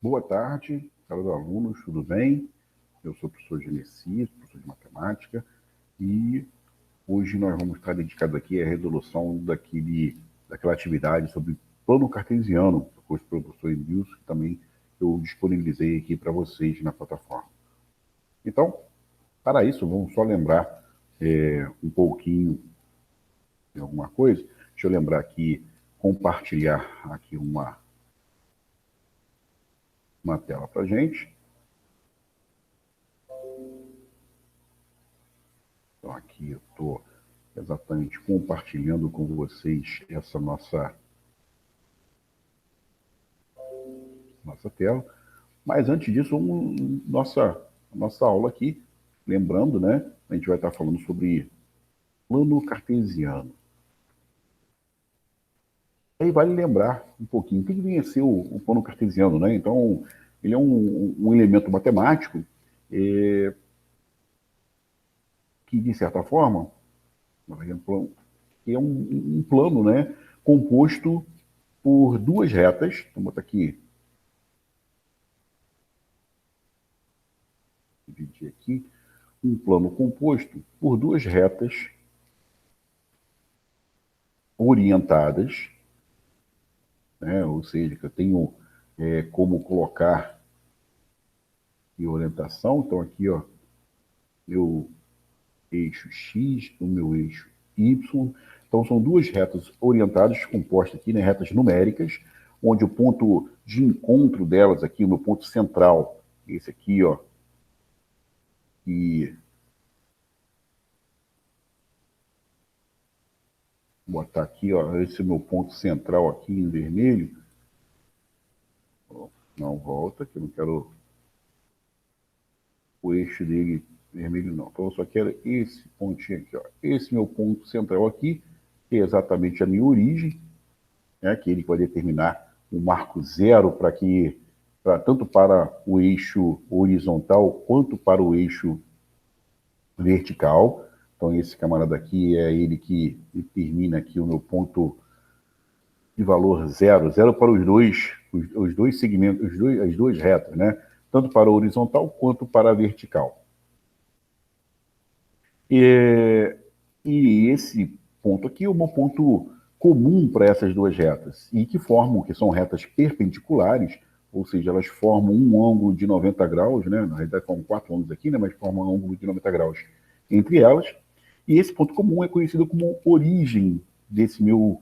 Boa tarde, caros alunos, tudo bem? Eu sou o professor Genesi, professor de matemática, e hoje nós vamos estar dedicados aqui à resolução daquela atividade sobre plano cartesiano, do curso do professor Edilson, que também eu disponibilizei aqui para vocês na plataforma. Então, para isso, vamos só lembrar um pouquinho de alguma coisa. Deixa eu lembrar aqui, compartilhar aqui uma tela para a gente. Então, aqui eu estou exatamente compartilhando com vocês essa nossa tela. Mas antes disso, nossa aula aqui, lembrando, né? A gente vai estar falando sobre plano cartesiano. Aí vale lembrar um pouquinho o que vem a ser o plano cartesiano, né? Então, ele é um elemento matemático que, de certa forma, é um plano, né, composto por duas retas. Vou botar aqui, dividir aqui, um plano composto por duas retas orientadas, né? Ou seja, que eu tenho como colocar em orientação. Então, aqui, ó, meu eixo X, o meu eixo Y. Então, são duas retas orientadas, compostas aqui, né, retas numéricas, onde o ponto de encontro delas aqui, o meu ponto central, esse aqui, ó, e vou botar aqui, ó, esse é o meu ponto central aqui em vermelho. Não, volta, que eu não quero o eixo dele vermelho, não. Então, eu só quero esse pontinho aqui, ó. Esse meu ponto central aqui, que é exatamente a minha origem, né, que ele vai determinar um marco zero tanto para o eixo horizontal quanto para o eixo vertical. Então, esse camarada aqui é ele que determina aqui o meu ponto de valor zero, zero para os dois segmentos, as duas retas, né? Tanto para a horizontal quanto para a vertical. E esse ponto aqui é um ponto comum para essas duas retas, e que são retas perpendiculares, ou seja, elas formam um ângulo de 90 graus, né? Na realidade formam quatro ângulos aqui, né? Mas formam um ângulo de 90 graus entre elas, e esse ponto comum é conhecido como origem desse meu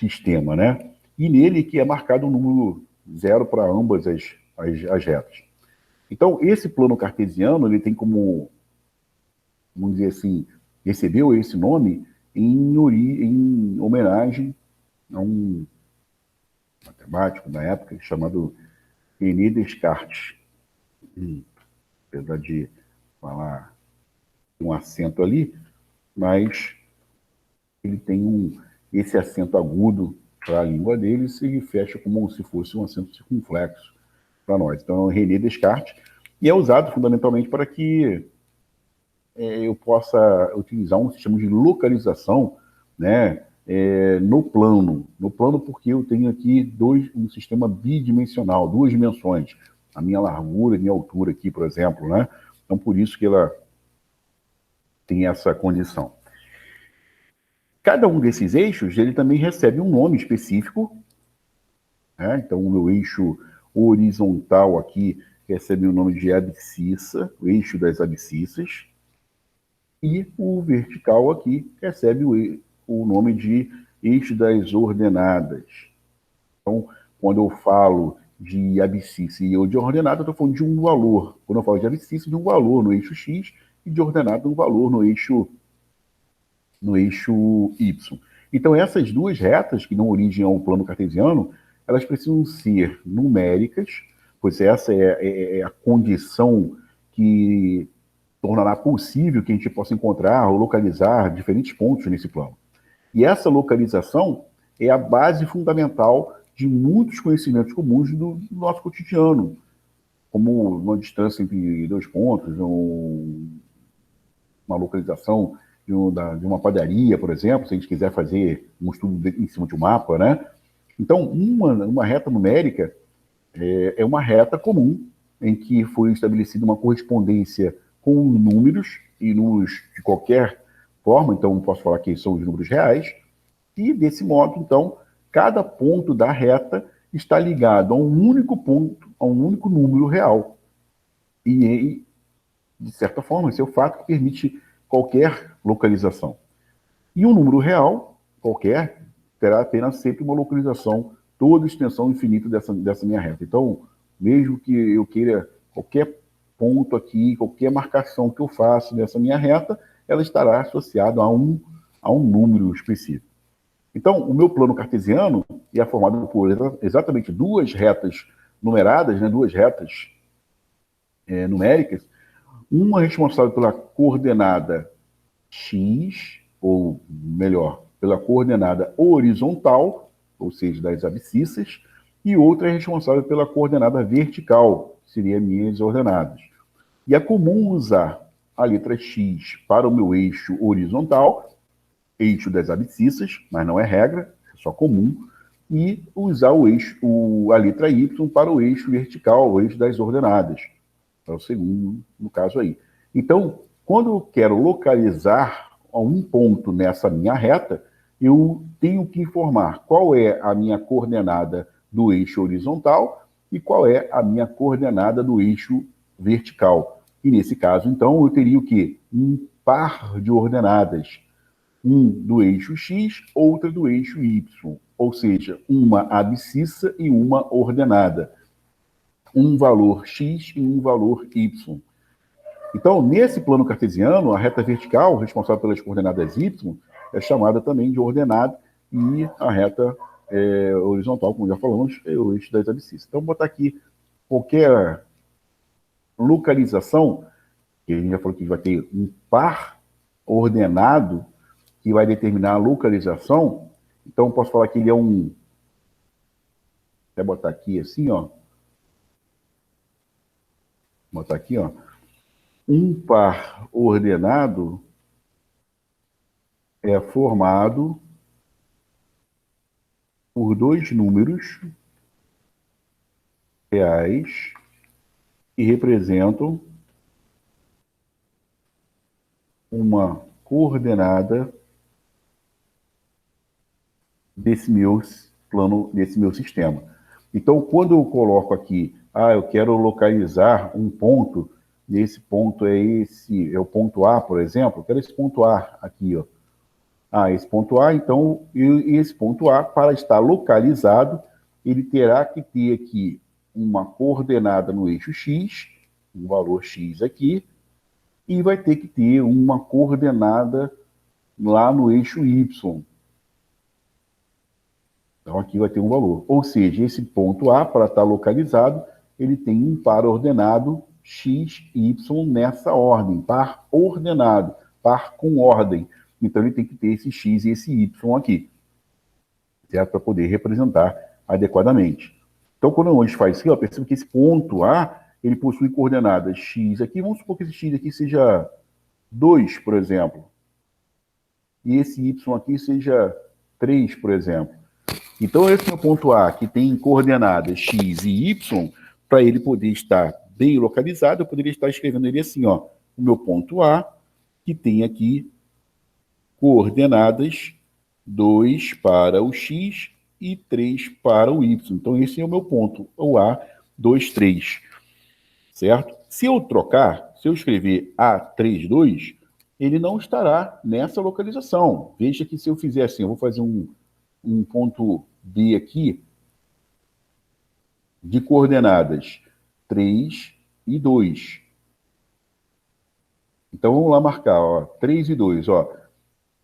sistema, né? E nele que é marcado um número zero para ambas as retas. Então, esse plano cartesiano, ele tem como, vamos dizer assim, recebeu esse nome em homenagem a um matemático da época chamado René Descartes. Apesar de falar um acento ali, mas ele tem esse acento agudo para a língua dele e fecha como se fosse um acento circunflexo para nós. Então, é René Descartes, e é usado fundamentalmente para que eu possa utilizar um sistema de localização, né, no plano. No plano porque eu tenho aqui um sistema bidimensional, duas dimensões. A minha largura e a minha altura aqui, por exemplo, né? Então, por isso que ela tem essa condição. Cada um desses eixos, ele também recebe um nome específico, né? Então, o meu eixo horizontal aqui recebe o nome de abscissa, o eixo das abscissas, e o vertical aqui recebe o nome de eixo das ordenadas. Então, quando eu falo de abscissa e de ordenada, eu estou falando de um valor. Quando eu falo de abscissa, de um valor no eixo X, e de ordenada, um valor no eixo Y. Então, essas duas retas, que dão origem ao plano cartesiano, elas precisam ser numéricas, pois essa é a condição que tornará possível que a gente possa encontrar ou localizar diferentes pontos nesse plano. E essa localização é a base fundamental de muitos conhecimentos comuns do nosso cotidiano, como uma distância entre dois pontos, uma localização de uma padaria, por exemplo, se a gente quiser fazer um estudo em cima de um mapa, né? Então, uma reta numérica, é uma reta comum em que foi estabelecida uma correspondência com números, e números de qualquer forma, então posso falar que são os números reais, e desse modo, então, cada ponto da reta está ligado a um único ponto, a um único número real. E, de certa forma, esse é o fato que permite qualquer localização. E um número real, qualquer, terá apenas sempre uma localização, toda extensão infinita dessa minha reta. Então, mesmo que eu queira qualquer ponto aqui, qualquer marcação que eu faça nessa minha reta, ela estará associada a um número específico. Então, o meu plano cartesiano é formado por exatamente duas retas numeradas, né, duas retas numéricas, uma responsável pela coordenada x, ou melhor, pela coordenada horizontal, ou seja, das abscissas, e outra é responsável pela coordenada vertical, que seria minhas ordenadas. E é comum usar a letra x para o meu eixo horizontal, eixo das abscissas, mas não é regra, é só comum, e usar a letra y para o eixo vertical, o eixo das ordenadas. É o segundo, no caso aí. Então, quando eu quero localizar um ponto nessa minha reta, eu tenho que informar qual é a minha coordenada do eixo horizontal e qual é a minha coordenada do eixo vertical. E nesse caso, então, eu teria o quê? Um par de ordenadas. Um do eixo x, outra do eixo y. Ou seja, uma abscissa e uma ordenada. Um valor x e um valor y. Então, nesse plano cartesiano, a reta vertical, responsável pelas coordenadas y, é chamada também de ordenada, e a reta horizontal, como já falamos, é o eixo das abscissas. Então, vou botar aqui qualquer localização, que a gente já falou que vai ter um par ordenado que vai determinar a localização. Então, posso falar que ele é um... Vou botar aqui assim, ó. Vou botar aqui, ó. Um par ordenado é formado por dois números reais que representam uma coordenada desse meu plano, desse meu sistema. Então, quando eu coloco aqui, eu quero localizar um ponto, e esse ponto é o ponto A, por exemplo, eu quero esse ponto A aqui, ó. Esse ponto A, então, esse ponto A, para estar localizado, ele terá que ter aqui uma coordenada no eixo x, um valor x aqui, e vai ter que ter uma coordenada lá no eixo y. Então, aqui vai ter um valor. Ou seja, esse ponto A, para estar localizado, ele tem um par ordenado x e y nessa ordem, par ordenado, par com ordem. Então, ele tem que ter esse x e esse y aqui, certo? Para poder representar adequadamente. Então, quando a gente faz isso, perceba que esse ponto A, ele possui coordenadas x aqui. Vamos supor que esse x aqui seja 2, por exemplo. E esse y aqui seja 3, por exemplo. Então, esse meu ponto A, que tem coordenadas x e y, para ele poder estar bem localizado, eu poderia estar escrevendo ele assim, ó. O meu ponto A, que tem aqui coordenadas 2 para o x e 3 para o y. Então, esse é o meu ponto, o A, 2, 3. Certo? Se eu trocar, se eu escrever A3, 2, ele não estará nessa localização. Veja que se eu fizer assim, eu vou fazer um ponto B aqui, de coordenadas 3 e 2. Então, vamos lá marcar, ó, 3 e 2, ó.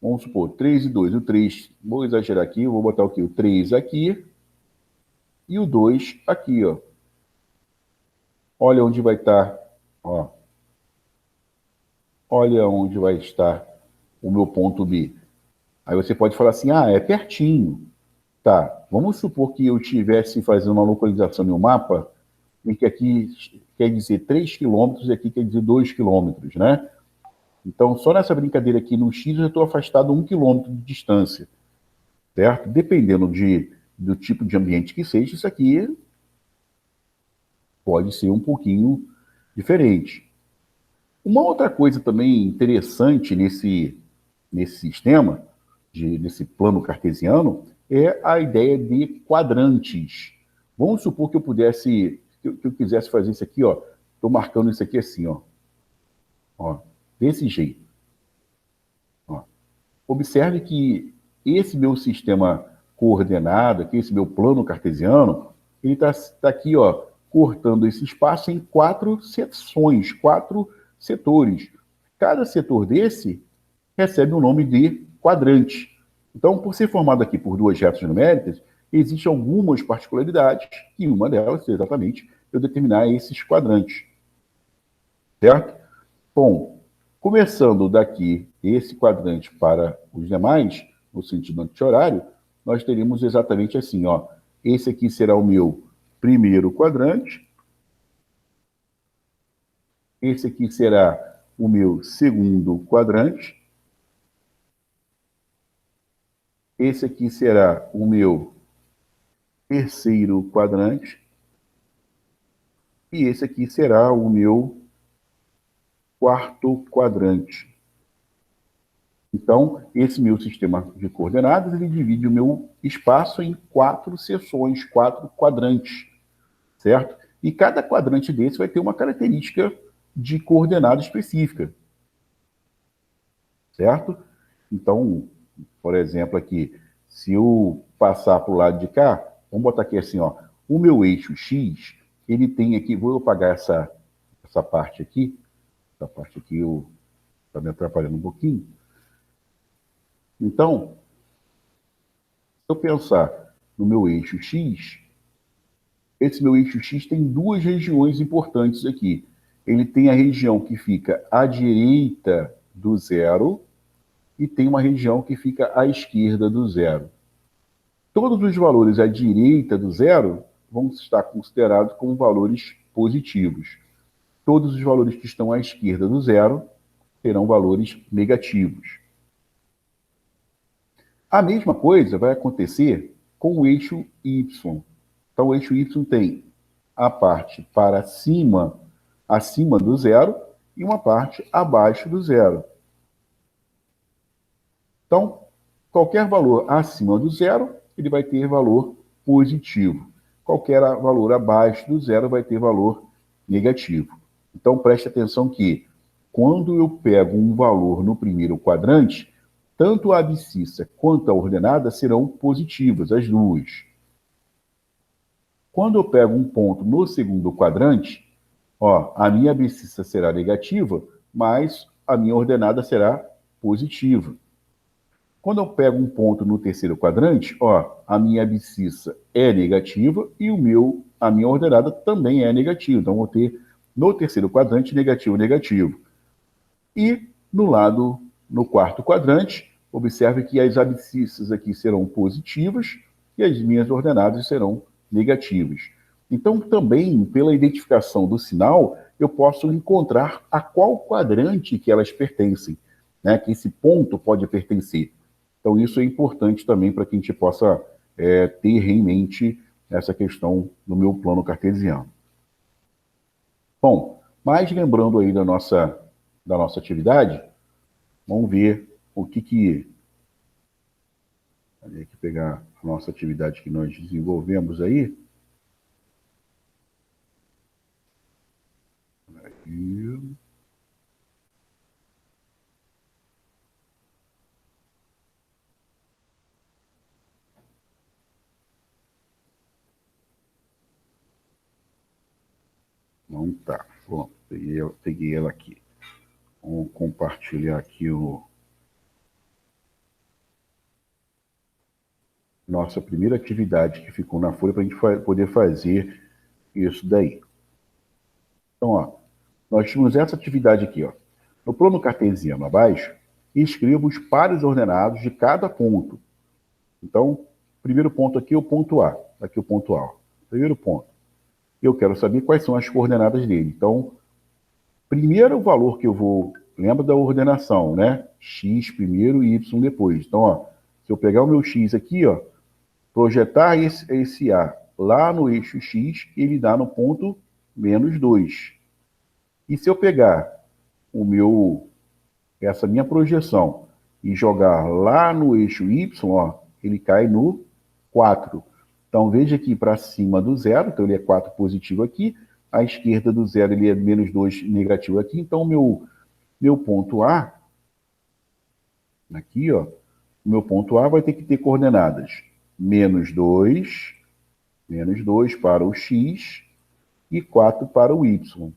Vamos supor, 3 e 2. O 3, vou exagerar aqui, vou botar o quê? O 3 aqui e o 2 aqui, ó. Olha onde vai estar, ó. Olha onde vai estar o meu ponto B. Aí você pode falar assim, é pertinho. Tá, vamos supor que eu estivesse fazendo uma localização em um mapa, em que aqui quer dizer 3 quilômetros e aqui quer dizer 2 quilômetros, né? Então, só nessa brincadeira aqui no X, eu já estou afastado 1 quilômetro de distância, certo? Dependendo do tipo de ambiente que seja, isso aqui pode ser um pouquinho diferente. Uma outra coisa também interessante nesse sistema, nesse plano cartesiano, é a ideia de quadrantes. Vamos supor que eu pudesse, que eu quisesse fazer isso aqui, ó. Estou marcando isso aqui assim, ó, desse jeito. Ó. Observe que esse meu sistema coordenado, aqui, esse meu plano cartesiano, ele está aqui, ó, cortando esse espaço em 4 seções, 4 setores. Cada setor desse recebe o nome de quadrante. Então, por ser formado aqui por 2 retas numéricas, existem algumas particularidades, e uma delas é exatamente eu determinar esses quadrantes. Certo? Bom, começando daqui esse quadrante para os demais, no sentido anti-horário, nós teríamos exatamente assim, ó. Esse aqui será o meu primeiro quadrante. Esse aqui será o meu segundo quadrante. Esse aqui será o meu terceiro quadrante. E esse aqui será o meu quarto quadrante. Então, esse meu sistema de coordenadas, ele divide o meu espaço em 4 seções, 4 quadrantes, certo? E cada quadrante desse vai ter uma característica de coordenada específica, certo? Então, por exemplo, aqui, se eu passar para o lado de cá, vamos botar aqui assim, ó, o meu eixo X, ele tem aqui, vou apagar essa parte aqui, está me atrapalhando um pouquinho. Então, se eu pensar no meu eixo X, esse meu eixo X tem 2 regiões importantes aqui. Ele tem a região que fica à direita do zero e tem uma região que fica à esquerda do zero. Todos os valores à direita do zero vão estar considerados como valores positivos. Todos os valores que estão à esquerda do zero terão valores negativos. A mesma coisa vai acontecer com o eixo Y. Então, o eixo Y tem a parte para cima, acima do zero, e uma parte abaixo do zero. Então, qualquer valor acima do zero, ele vai ter valor positivo. Qualquer valor abaixo do zero vai ter valor negativo. Então, preste atenção que, quando eu pego um valor no primeiro quadrante, tanto a abscissa quanto a ordenada serão positivas, as duas. Quando eu pego um ponto no segundo quadrante, ó, a minha abscissa será negativa, mas a minha ordenada será positiva. Quando eu pego um ponto no terceiro quadrante, ó, a minha abscissa é negativa e a minha ordenada também é negativa. Então, vou ter no terceiro quadrante negativo, negativo. E no quarto quadrante, observe que as abscissas aqui serão positivas e as minhas ordenadas serão negativas. Então, também, pela identificação do sinal, eu posso encontrar a qual quadrante que elas pertencem, né? Que esse ponto pode pertencer. Então, isso é importante também para que a gente possa ter em mente essa questão no meu plano cartesiano. Bom, mas lembrando aí da nossa atividade, vamos ver o que... Vou aqui pegar a nossa atividade que nós desenvolvemos aí. Aí. Não tá. Bom, peguei ela aqui. Vamos compartilhar aqui nossa primeira atividade que ficou na folha para a gente poder fazer isso daí. Então, ó, nós tínhamos essa atividade aqui, ó. No plano cartesiano abaixo, escreva os pares ordenados de cada ponto. Então, primeiro ponto aqui é o ponto A. Aqui o ponto A. Ó. Primeiro ponto. Eu quero saber quais são as coordenadas dele. Então, primeiro valor que eu vou... Lembra da ordenação, né? X primeiro e Y depois. Então, ó, se eu pegar o meu X aqui, ó, projetar esse A lá no eixo X, ele dá no ponto menos 2. E se eu pegar essa minha projeção e jogar lá no eixo Y, ó, ele cai no 4. Então, veja aqui para cima do zero, então ele é 4 positivo aqui, à esquerda do zero ele é menos 2 negativo aqui, então meu ponto A, aqui, ó, meu ponto A vai ter que ter coordenadas menos 2 para o X e 4 para o Y.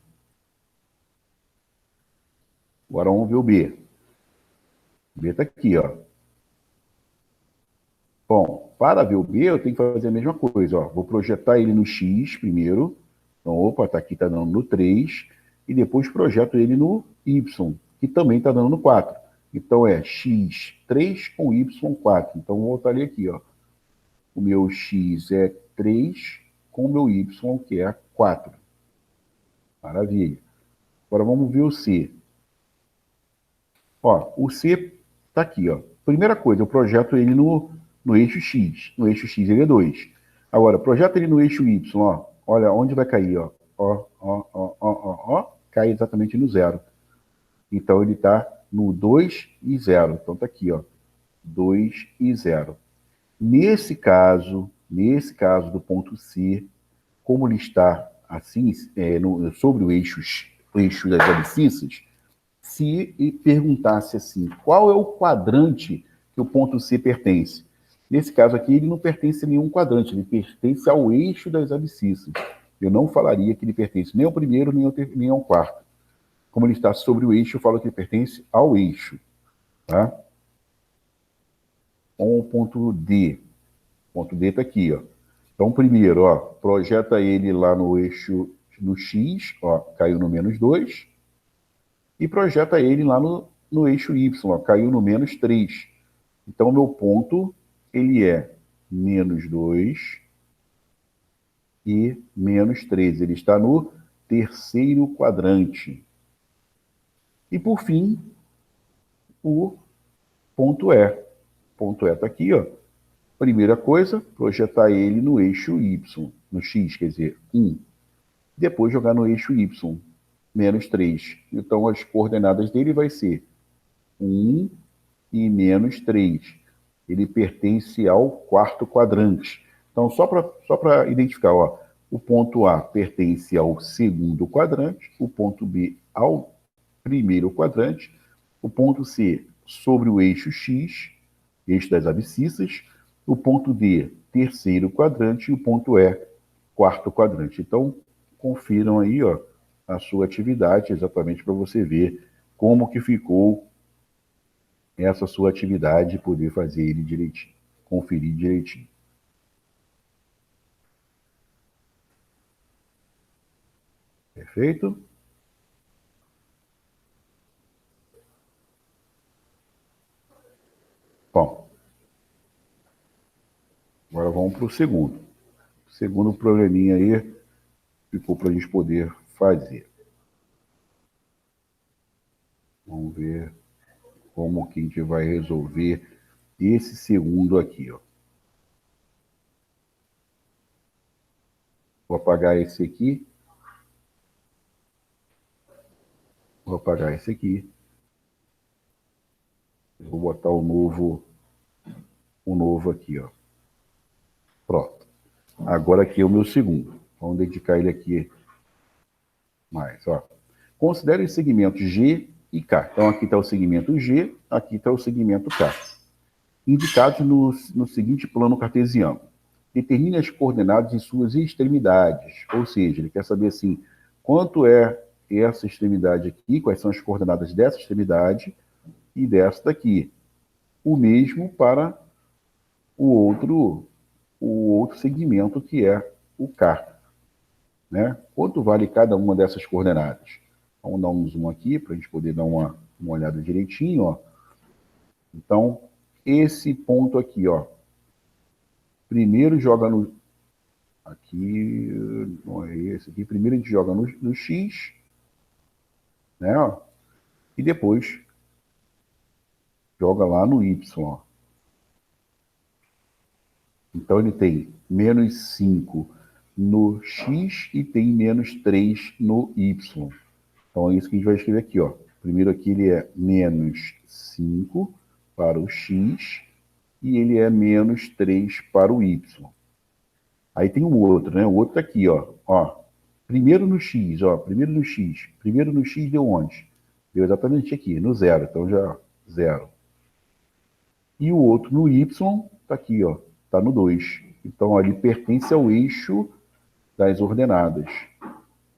Agora vamos ver o B. O B está aqui, ó. Bom, para ver o B, eu tenho que fazer a mesma coisa, ó. Vou projetar ele no X primeiro. Então, opa, tá aqui, está dando no 3. E depois projeto ele no Y, que também está dando no 4. Então, é X3 com Y4. Então, vou voltar ali aqui, ó. O meu X é 3 com o meu Y, que é 4. Maravilha. Agora, vamos ver o C. Ó, o C está aqui, ó. Primeira coisa, eu projeto ele no eixo X. No eixo X ele é 2. Agora, projeta ele no eixo Y, ó. Olha onde vai cair, ó. Ó. Cai exatamente no 0. Então, ele está no 2 e 0. Então, está aqui, ó. 2 e 0. Nesse caso do ponto C, como ele está assim, sobre o eixo das abscissas, se perguntasse assim, qual é o quadrante que o ponto C pertence? Nesse caso aqui, ele não pertence a nenhum quadrante, ele pertence ao eixo das abscissas. Eu não falaria que ele pertence nem ao primeiro, nem ao quarto. Como ele está sobre o eixo, eu falo que ele pertence ao eixo. Tá? Com o ponto D. O ponto D está aqui, ó. Então, primeiro, ó, projeta ele lá no eixo, no X, ó, caiu no menos 2. E projeta ele lá no eixo Y, ó, caiu no menos 3. Então, meu ponto, ele é menos 2 e menos 3. Ele está no terceiro quadrante. E, por fim, o ponto E. O ponto E está aqui, ó. Primeira coisa, projetar ele no eixo Y, no X, quer dizer, 1. Depois jogar no eixo Y, menos 3. Então, as coordenadas dele vai ser 1 e menos 3. Ele pertence ao quarto quadrante. Então, só para identificar, ó, o ponto A pertence ao segundo quadrante, o ponto B ao primeiro quadrante, o ponto C sobre o eixo X, eixo das abscissas, o ponto D, terceiro quadrante, e o ponto E, quarto quadrante. Então, confiram aí, ó, a sua atividade, exatamente para você ver como que ficou essa sua atividade e poder fazer ele direitinho, conferir direitinho. Perfeito? Bom, agora vamos para o segundo. O segundo probleminha aí ficou para a gente poder fazer. Vamos ver como que a gente vai resolver esse segundo aqui, ó. Vou apagar esse aqui. Vou apagar esse aqui. Vou botar o novo aqui, ó. Pronto. Agora aqui é o meu segundo. Vamos dedicar ele aqui mais, ó. Considere os segmentos G e K. Então, aqui está o segmento G, aqui está o segmento K. Indicados no seguinte plano cartesiano. Determine as coordenadas de suas extremidades. Ou seja, ele quer saber assim, quanto é essa extremidade aqui, quais são as coordenadas dessa extremidade e dessa daqui. O mesmo para o outro segmento, que é o K. Né? Quanto vale cada uma dessas coordenadas? Vamos dar um zoom aqui para a gente poder dar uma olhada direitinho. Ó. Então, esse ponto aqui, ó, primeiro joga no... Aqui, não é esse aqui. Primeiro a gente joga no X, né? Ó, e depois joga lá no Y. Ó. Então, ele tem menos 5 no x e tem menos 3 no y. Então é isso que a gente vai escrever aqui, ó. Primeiro aqui ele é menos 5 para o x e ele é menos 3 para o y. Aí tem o outro, né? O outro tá aqui, ó. Primeiro no x, ó. Primeiro no x. Primeiro no x deu onde? Deu exatamente aqui, no zero. Então já zero. E o outro no y tá aqui, ó. Tá no 2. Então ó, ele pertence ao eixo das ordenadas,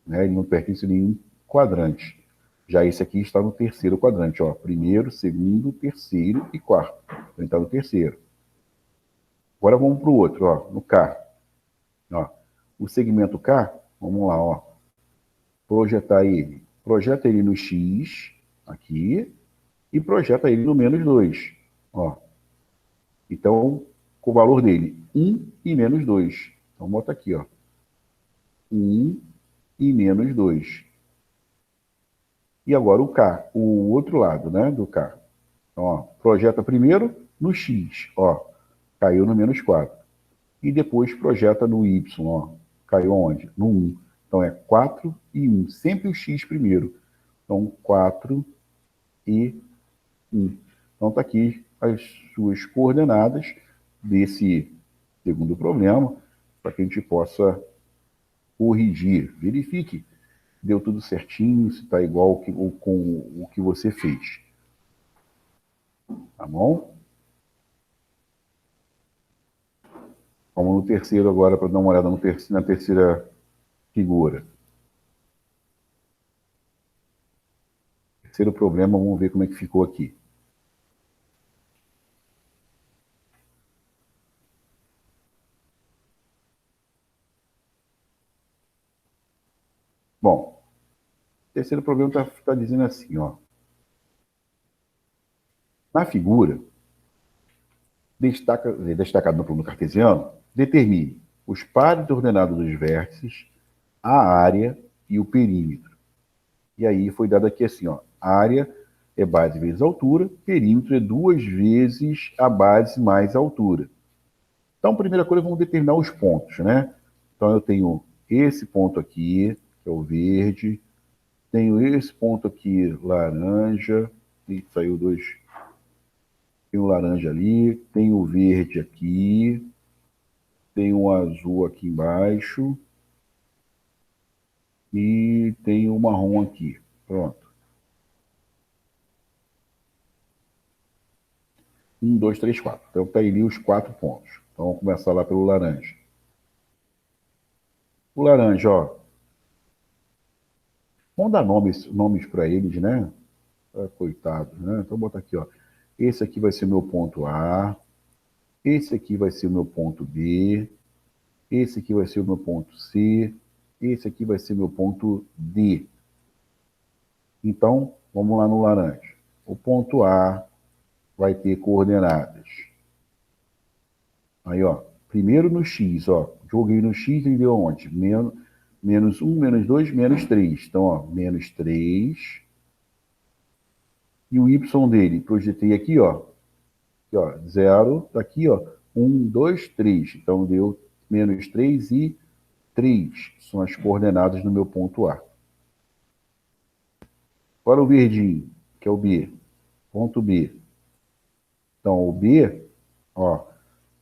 né? Ele não pertence a nenhum quadrante. Já esse aqui está no terceiro quadrante, ó. Primeiro, segundo, terceiro e quarto. Então ele está no terceiro. Agora vamos para o outro, ó, no K. Ó, o segmento K, vamos lá, ó. Projetar ele. Projeta ele no X, aqui, e projeta ele no menos 2. Ó. Então, com o valor dele, 1 e menos 2. Então, bota aqui, ó. 1 e menos 2. E agora o K, o outro lado, né, do K. Então, ó, projeta primeiro no X, ó. Caiu no menos 4. E depois projeta no Y, ó. Caiu onde? No 1. Então é 4 e 1. Sempre o X primeiro. Então 4 e 1. Então está aqui as suas coordenadas desse segundo problema, para que a gente possa corrigir. Verifique, deu tudo certinho, se está igual com o que você fez. Tá bom? Vamos no terceiro agora, para dar uma olhada na terceira figura. Terceiro problema, vamos ver como é que ficou aqui. Bom, o terceiro problema está dizendo assim, ó. Na figura, destacado no plano cartesiano, determine os pares ordenados dos vértices, a área e o perímetro. E aí foi dado aqui assim, ó. Área é base vezes altura, perímetro é 2 vezes a base mais a altura. Então, primeira coisa, vamos determinar os pontos, né? Então, eu tenho esse ponto aqui, que é o verde, tenho esse ponto aqui, laranja, e saiu 2. Tem o laranja ali, tem o verde aqui, tem o azul aqui embaixo e tem o marrom aqui. Pronto. 1, 2, 3, 4. Então tá ali os 4 pontos. Então vamos começar lá pelo laranja. O laranja, ó. Vamos dar nomes para eles, né? Coitados, né? Então botar aqui, ó. Esse aqui vai ser o meu ponto A. Esse aqui vai ser o meu ponto B. Esse aqui vai ser o meu ponto C. Esse aqui vai ser meu ponto D. Então, vamos lá no laranja. O ponto A vai ter coordenadas. Aí, ó, primeiro no X, ó. Joguei no X e deu onde? Menos 1, menos 2, menos 3. Então, ó, menos 3. E o Y dele, projetei aqui, ó. Aqui, ó, 0. Tá aqui, ó. 1, 2, 3. Então, deu menos 3 e 3. São as coordenadas do meu ponto A. Agora o verdinho, que é o B. Ponto B. Então, o B, ó,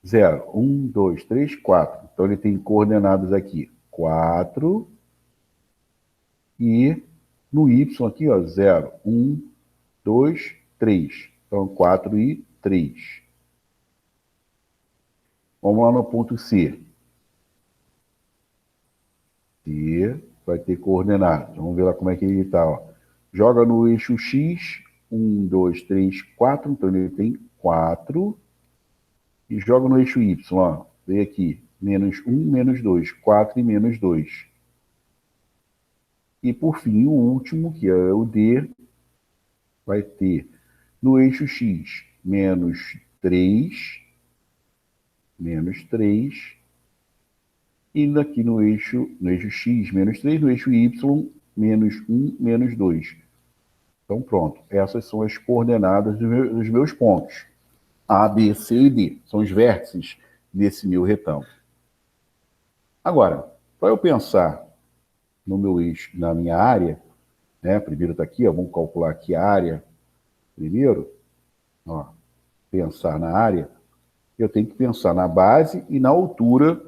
0, 1, 2, 3, 4. Então, ele tem coordenadas aqui, 4. E no Y aqui, ó, 0, 1, 2, 3. Então, 4 e 3. Vamos lá no ponto C. C vai ter coordenadas. Vamos ver lá como é que ele está, ó. Joga no eixo X, 1, 2, 3, 4. Então, ele tem 4. E joga no eixo Y, ó. Vem aqui, menos 1, menos 2. 4 e menos 2. E, por fim, o último, que é o D, vai ter no eixo X, menos 3. Menos 3. E aqui no eixo X, menos 3. No eixo Y, menos 1, menos 2. Então, pronto. Essas são as coordenadas dos meus pontos. A, B, C e D. São os vértices desse meu retângulo. Agora, Para eu pensar no meu eixo, na minha área, né? Primeiro está aqui, ó, vamos calcular aqui a área primeiro, ó, pensar na área, eu tenho que pensar na base e na altura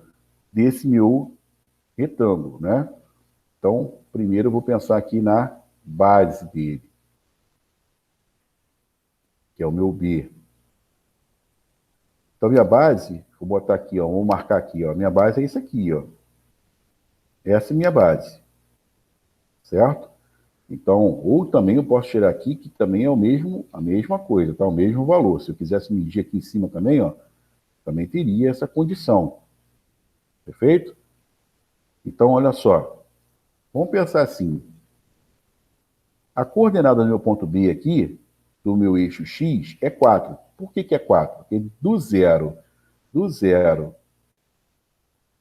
desse meu retângulo, né? Então, primeiro eu vou pensar aqui na base dele, que é o meu B. Então, minha base, vou botar aqui, ó, vou marcar aqui, ó, minha base é isso aqui, ó. Essa é minha base, certo? Então, ou também eu posso tirar aqui, que também é o mesmo, a mesma coisa, tá? O mesmo valor. Se eu quisesse medir aqui em cima também, ó, também teria essa condição. Perfeito? Então, olha só. Vamos pensar assim. A coordenada do meu ponto B aqui, do meu eixo X, é 4. Por que é 4? Porque do zero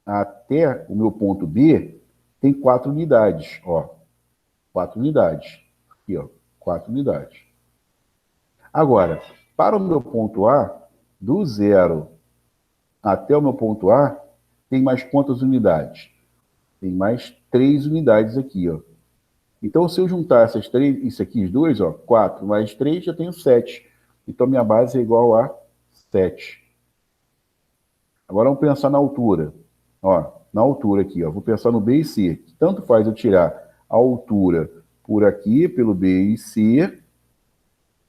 até o meu ponto B, tem 4 unidades, ó. 4 unidades. Aqui, ó. 4 unidades. Agora, para o meu ponto A, do zero até o meu ponto A, tem mais quantas unidades? Tem mais 3 unidades aqui, ó. Então, se eu juntar essas três, isso aqui, os dois, ó, 4 mais 3, já tenho 7. Então, minha base é igual a 7. Agora, vamos pensar na altura. Ó, na altura aqui, ó, vou pensar no B e C. Tanto faz eu tirar a altura por aqui, pelo B e C,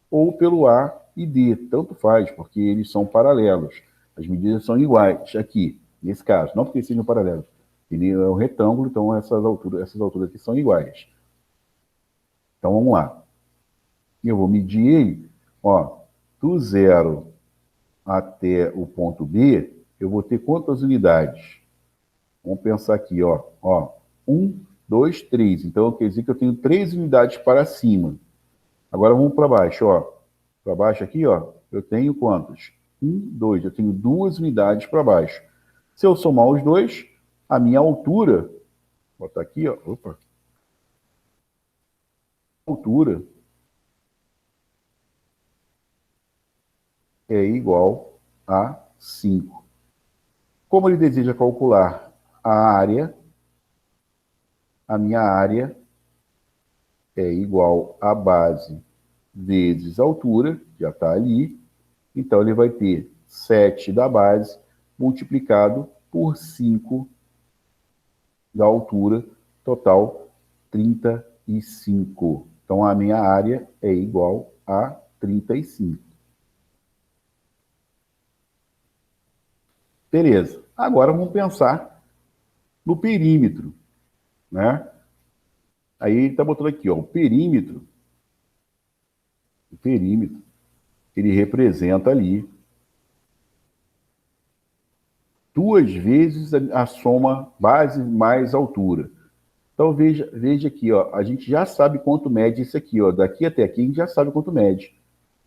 ou pelo A e D. Tanto faz, porque eles são paralelos. As medidas são iguais aqui, nesse caso. Não porque eles sejam paralelos. Ele é um retângulo, então essas alturas aqui são iguais. Então, vamos lá. Eu vou medir ele, ó, do zero até o ponto B, eu vou ter quantas unidades? Vamos pensar aqui, ó, 1, 2, 3. Então, quer dizer que eu tenho 3 unidades para cima. Agora vamos para baixo, ó. Para baixo aqui, ó, eu tenho quantos? 1, 2. Eu tenho 2 unidades para baixo. Se eu somar os dois, a minha altura, vou botar aqui, ó, opa, altura é igual a 5. Como ele deseja calcular a área, a minha área é igual a base vezes a altura, já está ali. Então, ele vai ter 7 da base multiplicado por 5 da altura, total 35. Então, a minha área é igual a 35. Beleza. Agora, vamos pensar no perímetro, né? Aí, ele está botando aqui, ó, o perímetro, ele representa ali 2 vezes a soma base mais altura. Então, veja aqui, ó, a gente já sabe quanto mede isso aqui, ó. Daqui até aqui a gente já sabe quanto mede,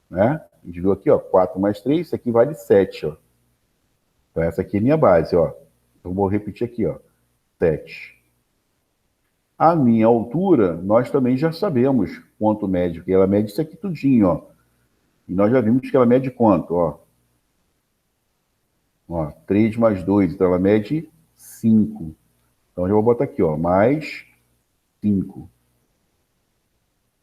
né? A gente viu aqui, ó, 4 mais 3, isso aqui vale 7, ó. Então, essa aqui é minha base, ó. Então, vou repetir aqui, ó, 7. A minha altura, nós também já sabemos quanto mede, porque ela mede isso aqui tudinho, ó. E nós já vimos que ela mede quanto, ó. Ó, 3 mais 2, então ela mede 5. Então, eu já vou botar aqui, ó, mais 5.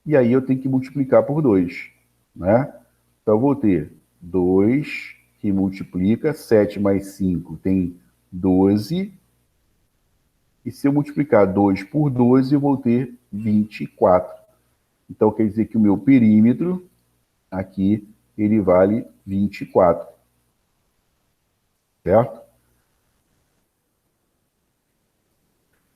E aí eu tenho que multiplicar por 2, né? Então, eu vou ter 2 que multiplica, 7 mais 5 tem 12. E se eu multiplicar 2 por 12, eu vou ter 24. Então, quer dizer que o meu perímetro, aqui, ele vale 24. Certo?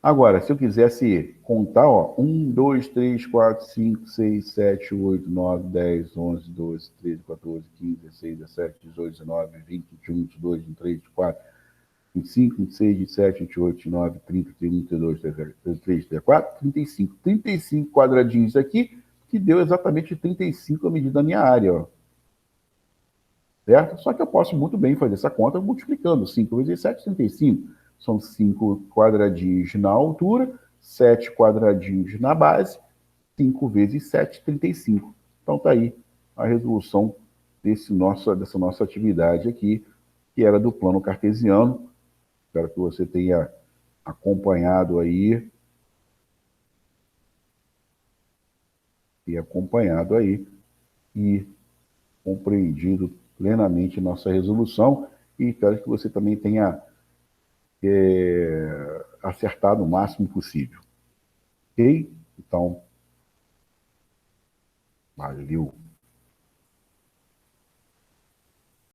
Agora, se eu quisesse contar, ó, 1, 2, 3, 4, 5, 6, 7, 8, 9, 10, 11, 12, 13, 14, 15, 16, 17, 18, 19, 20, 21, 22, 23, 24, 25, 26, 27, 28, 29, 30, 31, 32, 33, 34, 35. 35 quadradinhos aqui, que deu exatamente 35 a medida da minha área, ó. Certo? Só que eu posso muito bem fazer essa conta multiplicando 5 vezes 7, 35. São 5 quadradinhos na altura, 7 quadradinhos na base, 5 vezes 7, 35. Então tá aí a resolução dessa nossa atividade aqui, que era do plano cartesiano. Espero que você tenha acompanhado aí, e compreendido plenamente nossa resolução, e espero que você também tenha acertado o máximo possível. Ok? Então, valeu.